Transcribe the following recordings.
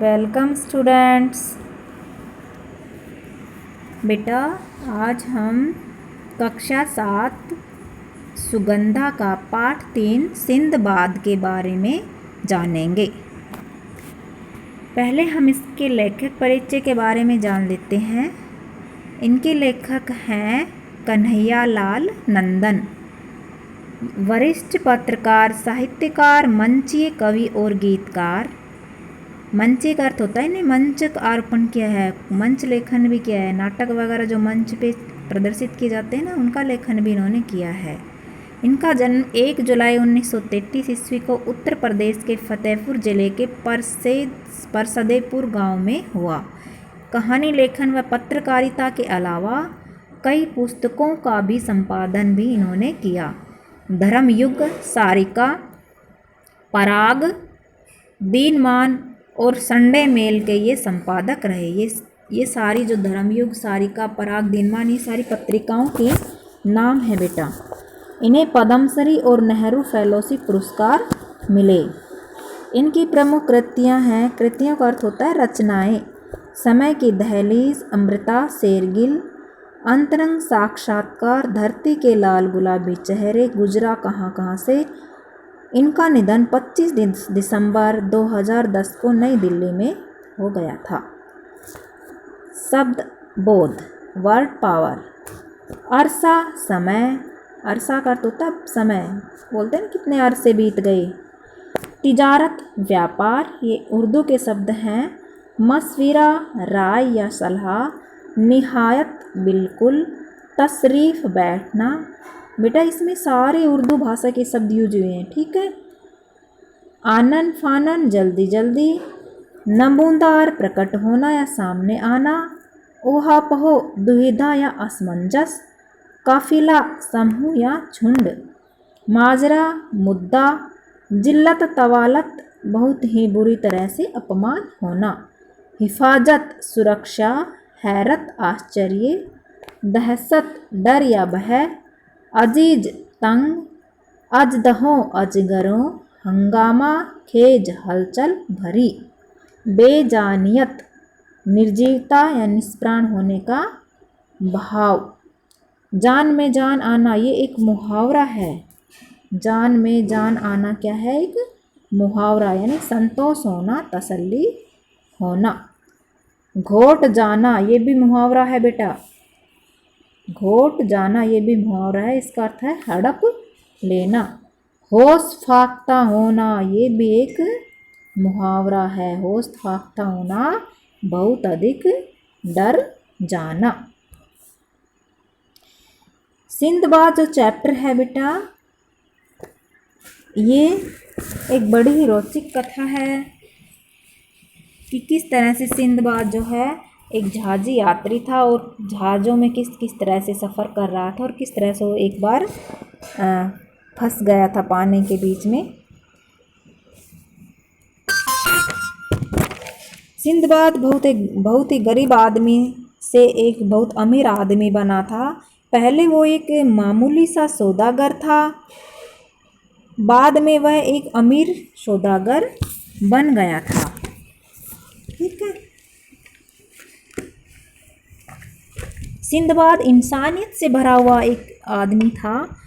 Welcome students. बेटा आज हम कक्षा 7 सुगंधा का पाठ 3 सिंदबाद के बारे में जानेंगे। पहले हम इसके लेखक परिचय के बारे में जान लेते हैं। इनके लेखक हैं कन्हैयालाल नंदन, वरिष्ठ पत्रकार, साहित्यकार, मंचीय कवि और गीतकार। मंचीय का अर्थ होता है इन्हें मंच अर्पण किया है, मंच लेखन भी किया है। नाटक वगैरह जो मंच पे प्रदर्शित किए जाते हैं ना, उनका लेखन भी इन्होंने किया है। इनका जन्म 1 जुलाई 1933 ईस्वी को उत्तर प्रदेश के फतेहपुर जिले के परसदेपुर गांव में हुआ। कहानी लेखन व पत्रकारिता के अलावा कई पुस्तकों का भी संपादन भी इन्होंने किया। धर्मयुग, सारिका, पराग, दीनमान और संडे मेल के ये संपादक रहे। ये सारी जो धर्मयुग, सारिका, पराग, दीनमान, ये सारी पत्रिकाओं के नाम है बेटा। इन्हें पद्मश्री और नेहरू फेलोशिप पुरस्कार मिले। इनकी प्रमुख कृतियां हैं, कृतियों का अर्थ होता है रचनाएं। समय की दहलीज, अमृता शेरगिल, अंतरंग साक्षात्कार, धरती के लाल गुलाबी चेहरे, गुजरा कहाँ कहाँ से। इनका निधन 25 दिसंबर 2010 को नई दिल्ली में हो गया था। शब्द बोध, वर्ड पावर। अरसा समय, अरसा का अर्थ होता है समय, बोलते हैं कितने अरसे बीत गए। तिजारत व्यापार, ये उर्दू के शब्द हैं। मशविरा राय या सलाह। निहायत बिल्कुल। तशरीफ बैठना। बेटा इसमें सारे उर्दू भाषा के शब्द यूज हुए हैं, ठीक है। आनन फानन जल्दी जल्दी। नमूदार प्रकट होना या सामने आना। ओहापोह दुविधा या असमंजस। काफिला समूह या झुंड। माजरा मुद्दा। जिल्लत तवालत बहुत ही बुरी तरह से अपमान होना। हिफाजत सुरक्षा। हैरत आश्चर्य। दहशत डर या भय। अजीज तंग। अजदहों अजगरों। हंगामा खेज हलचल भरी। बेजानियत निर्जीवता या निष्प्राण होने का भाव। जान में जान आना, ये एक मुहावरा है। जान में जान आना क्या है? एक मुहावरा, यानी संतोष होना, तसल्ली होना। घोट जाना, ये भी मुहावरा है बेटा। घोट जाना ये भी मुहावरा है, इसका अर्थ है हड़प लेना। होश फाख्ता होना, ये भी एक मुहावरा है। होश फाख्ता होना, बहुत अधिक डर जाना। सिंदबाद जो चैप्टर है बेटा, ये एक बड़ी ही रोचक कथा है कि किस तरह से सिंदबाद जो है एक जहाजी यात्री था और जहाज़ों में किस किस तरह से सफ़र कर रहा था और किस तरह से वो एक बार फंस गया था पानी के बीच में। सिंदबाद बहुत ही गरीब आदमी से एक बहुत अमीर आदमी बना था। पहले वो एक मामूली सा सौदागर था, बाद में वह एक अमीर सौदागर बन गया था, ठीक है। सिंदबाद इंसानियत से भरा हुआ एक आदमी था।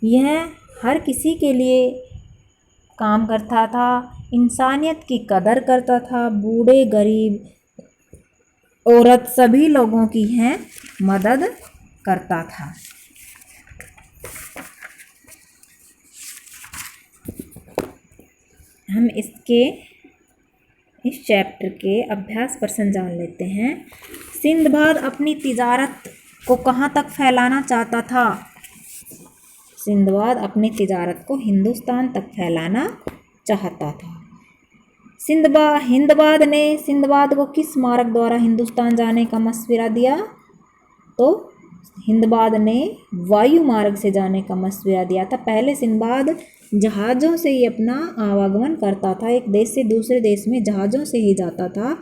यह हर किसी के लिए काम करता था, इंसानियत की कदर करता था। बूढ़े, गरीब, औरत सभी लोगों की है मदद करता था। हम इस चैप्टर के अभ्यास प्रश्न जान लेते हैं। सिंदबाद अपनी तिजारत को कहाँ तक फैलाना चाहता था? सिंदबाद अपनी तिजारत को हिंदुस्तान तक फैलाना चाहता था। सिंदबाद को किस मार्ग द्वारा हिंदुस्तान जाने का मशवरा दिया? तो सिंदबाद ने वायु मार्ग से जाने का मशवरा दिया था। पहले सिंदबाद जहाज़ों से ही अपना आवागमन करता था, एक देश से दूसरे देश में जहाज़ों से ही जाता था,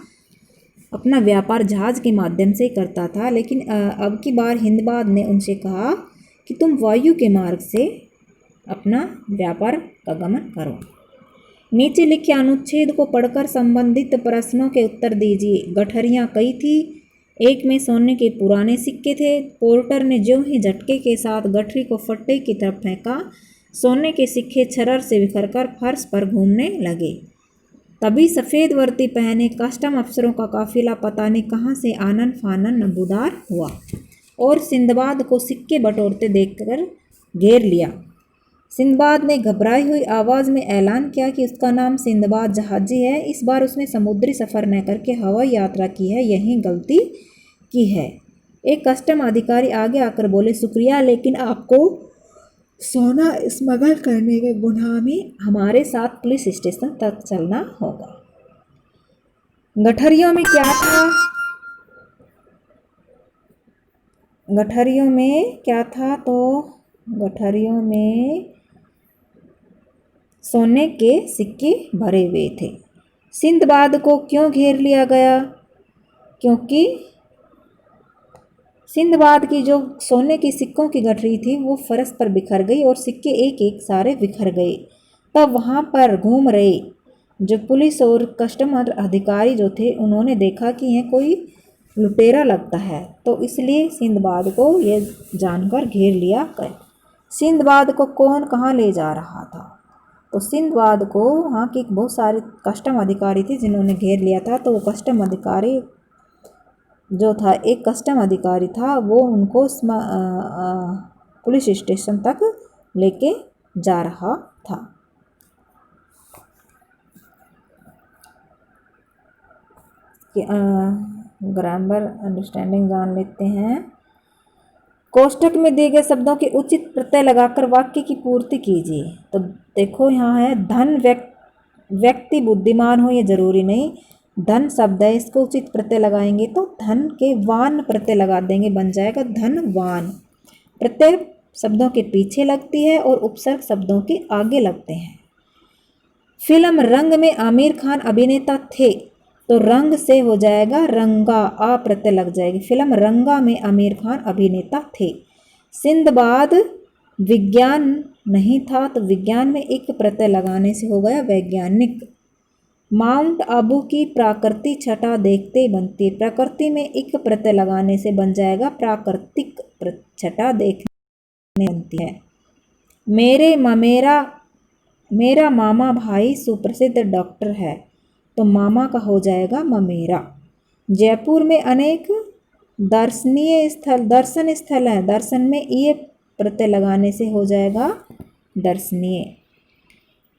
अपना व्यापार जहाज़ के माध्यम से करता था। लेकिन अब की बार हिंदबाद ने उनसे कहा कि तुम वायु के मार्ग से अपना व्यापार का गमन करो। नीचे लिखे अनुच्छेद को पढ़कर संबंधित प्रश्नों के उत्तर दीजिए। गठरियाँ कई थी। एक में सोने के पुराने सिक्के थे। पोर्टर ने ज्यों ही झटके के साथ गठरी को फट्टे की तरफ फेंका, सोने के सिक्के छर्र से बिखरकर फर्श पर घूमने लगे। तभी सफ़ेद वर्दी पहने कस्टम अफसरों का काफिला पता नहीं कहाँ से आनन फानन नमूदार हुआ और सिंदबाद को सिक्के बटोरते देखकर घेर लिया। सिंदबाद ने घबराई हुई आवाज़ में ऐलान किया कि उसका नाम सिंदबाद जहाजी है। इस बार उसने समुद्री सफ़र न करके हवाई यात्रा की है, यही गलती की है। एक कस्टम अधिकारी आगे आकर बोले, शुक्रिया, लेकिन आपको सोना स्मगल करने के गुनाह में हमारे साथ पुलिस स्टेशन तक चलना होगा। गठरियों में क्या था? गठरियों में क्या था? तो गठरियों में सोने के सिक्के भरे हुए थे। सिंदबाद को क्यों घेर लिया गया? क्योंकि सिंदबाद की जो सोने के सिक्कों की गठरी थी वो फर्श पर बिखर गई और सिक्के एक एक सारे बिखर गए। तब वहाँ पर घूम रहे जो पुलिस और कस्टमर अधिकारी जो थे, उन्होंने देखा कि यह कोई लुटेरा लगता है, तो इसलिए सिंदबाद को ये जानकर घेर लिया गया। सिंदबाद को कौन कहाँ ले जा रहा था? तो सिंदबाद को वहाँ के बहुत सारे कस्टम अधिकारी थे जिन्होंने घेर लिया था। तो वो कस्टम अधिकारी जो था, एक कस्टम अधिकारी था, वो उनको पुलिस स्टेशन तक लेके जा रहा था। ग्रामर अंडरस्टैंडिंग जान लेते हैं। कोष्ठक में दिए गए शब्दों के उचित प्रत्यय लगाकर वाक्य की पूर्ति कीजिए। तो देखो यहाँ है धन, व्यक्ति बुद्धिमान हो ये जरूरी नहीं। धन शब्द है, इसको उचित प्रत्यय लगाएंगे तो धन के वान प्रत्यय लगा देंगे, बन जाएगा धनवान। प्रत्यय शब्दों के पीछे लगती है और उपसर्ग शब्दों के आगे लगते हैं। फिल्म रंग में आमिर खान अभिनेता थे, तो रंग से हो जाएगा रंगा, आ प्रत्यय लग जाएगी। फिल्म रंगा में आमिर खान अभिनेता थे। सिंदबाद विज्ञान नहीं था, तो विज्ञान में एक प्रत्यय लगाने से हो गया वैज्ञानिक। माउंट आबू की प्राकृतिक छटा देखते बनती है, प्रकृति में एक प्रत्यय लगाने से बन जाएगा प्राकृतिक छटा देखने बनती है। मेरा मामा भाई सुप्रसिद्ध डॉक्टर है, तो मामा का हो जाएगा ममेरा। जयपुर में अनेक दर्शन स्थल है, दर्शन में ये प्रत्यय लगाने से हो जाएगा दर्शनीय।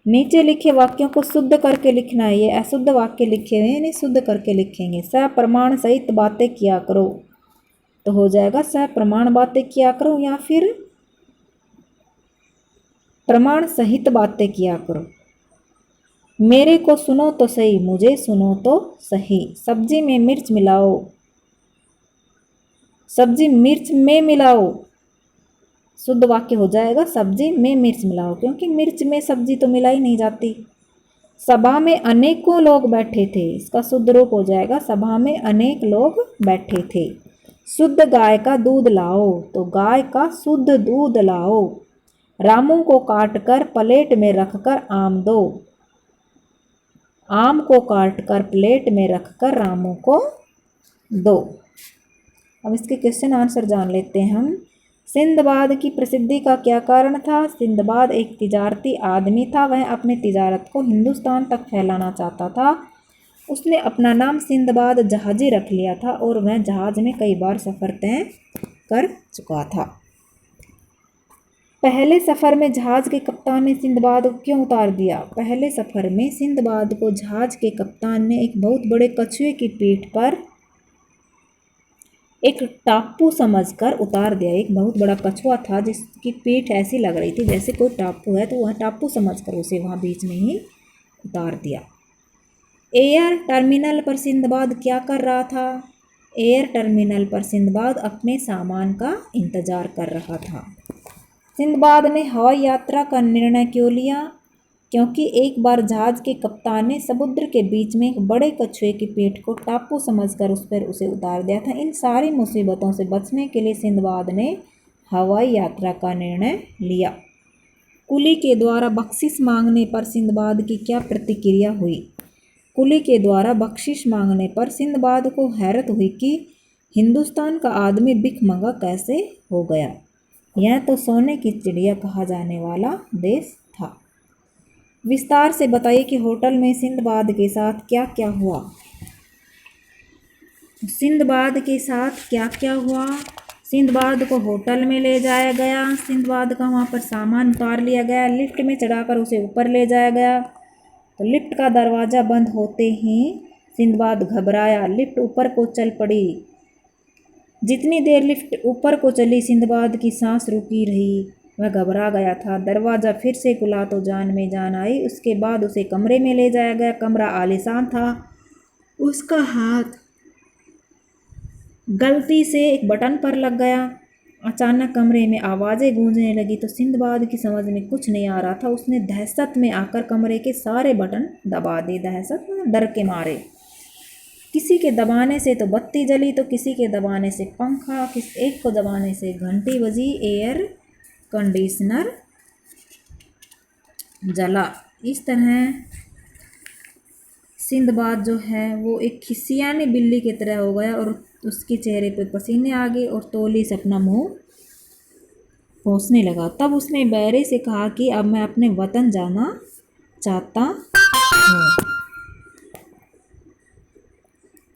नीचे लिखे वाक्यों को शुद्ध करके लिखना है। ये अशुद्ध वाक्य लिखे हुए हैं, इन्हें शुद्ध करके लिखेंगे। सप्रमाण सहित बातें किया करो, तो हो जाएगा सप्रमाण बातें किया करो या फिर प्रमाण सहित बातें किया करो। मेरे को सुनो तो सही, मुझे सुनो तो सही। सब्जी में मिर्च मिलाओ, सब्जी मिर्च में मिलाओ, शुद्ध वाक्य हो जाएगा सब्जी में मिर्च मिलाओ, क्योंकि मिर्च में सब्जी तो मिलाई नहीं जाती। सभा में अनेकों लोग बैठे थे, इसका शुद्ध रूप हो जाएगा सभा में अनेक लोग बैठे थे। शुद्ध गाय का दूध लाओ, तो गाय का शुद्ध दूध लाओ। रामू को काटकर प्लेट में रखकर आम दो, आम को काटकर प्लेट में रखकर रामू को दो। अब इसके क्वेश्चन आंसर जान लेते हैं हम। सिंदबाद की प्रसिद्धि का क्या कारण था? सिंदबाद एक तिजारती आदमी था, वह अपने तिजारत को हिंदुस्तान तक फैलाना चाहता था। उसने अपना नाम सिंदबाद जहाजी रख लिया था और वह जहाज में कई बार सफ़र तय कर चुका था। पहले सफ़र में जहाज के कप्तान ने सिंदबाद को क्यों उतार दिया? पहले सफ़र में सिंदबाद को जहाज के कप्तान ने एक बहुत बड़े कछुए की पीठ पर एक टापू समझकर उतार दिया। एक बहुत बड़ा कछुआ था जिसकी पीठ ऐसी लग रही थी जैसे कोई टापू है, तो वह टापू समझकर उसे वहाँ बीच में ही उतार दिया। एयर टर्मिनल पर सिंदबाद क्या कर रहा था? एयर टर्मिनल पर सिंदबाद अपने सामान का इंतजार कर रहा था। सिंदबाद ने हवाई यात्रा का निर्णय क्यों लिया? क्योंकि एक बार जहाज के कप्तान ने समुद्र के बीच में एक बड़े कछुए की पीठ को टापू समझकर उस पर उसे उतार दिया था। इन सारी मुसीबतों से बचने के लिए सिंदबाद ने हवाई यात्रा का निर्णय लिया। कुली के द्वारा बख्शिश मांगने पर सिंदबाद की क्या प्रतिक्रिया हुई? कुली के द्वारा बख्शिश मांगने पर सिंदबाद को हैरत हुई कि हिंदुस्तान का आदमी भिखमंगा कैसे हो गया। यह तो सोने की चिड़िया कहा जाने वाला देश था। विस्तार से बताइए कि होटल में सिंदबाद के साथ क्या क्या हुआ। सिंदबाद के साथ क्या क्या हुआ? सिंदबाद को होटल में ले जाया गया। सिंदबाद का वहाँ पर सामान उतार लिया गया। लिफ्ट में चढ़ाकर उसे ऊपर ले जाया गया। तो लिफ्ट का दरवाज़ा बंद होते ही सिंदबाद घबराया। लिफ्ट ऊपर को चल पड़ी। जितनी देर लिफ्ट ऊपर को चली सिंदबाद की सांस रुकी रही। वह घबरा गया था। दरवाज़ा फिर से खुला तो जान में जान आई। उसके बाद उसे कमरे में ले जाया गया। कमरा आलीशान था। उसका हाथ गलती से एक बटन पर लग गया। अचानक कमरे में आवाज़ें गूंजने लगी तो सिंदबाद की समझ में कुछ नहीं आ रहा था। उसने दहशत में आकर कमरे के सारे बटन दबा दिए। दहशत में डर के मारे। किसी के दबाने से तो बत्ती जली तो किसी के दबाने से पंखा, एक को दबाने से घंटी बजी, एयर कंडीशनर जला। इस तरह सिंदबाद जो है वो एक खिसियानी बिल्ली की तरह हो गया और उसके चेहरे पे पसीने आ गए और तोली से अपना मुंह पोंछने लगा। तब उसने बैरे से कहा कि अब मैं अपने वतन जाना चाहता हूँ।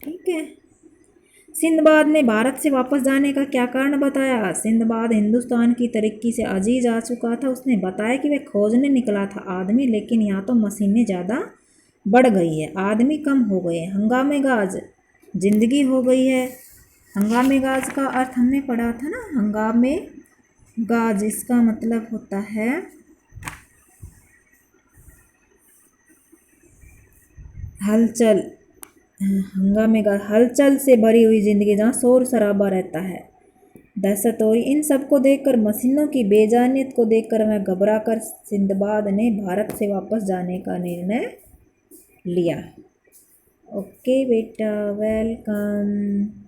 ठीक है। सिंदबाद ने भारत से वापस जाने का क्या कारण बताया? सिंदबाद हिंदुस्तान की तरक्की से अजीज आ चुका था। उसने बताया कि वह खोजने निकला था आदमी, लेकिन यहाँ तो मशीनें ज़्यादा बढ़ गई है, आदमी कम हो गए, हंगामे गाज जिंदगी हो गई है। हंगामे गाज का अर्थ हमने पढ़ा था ना, हंगामे गाज इसका मतलब होता है हलचल। हंगामे गाज हलचल से भरी हुई जिंदगी जहाँ शोर शराबा रहता है, दहशत हो रही। इन सबको देखकर, मशीनों की बेजानियत को देखकर मैं घबरा कर सिंदबाद ने भारत से वापस जाने का निर्णय लिया। ओके बेटा, वेलकम।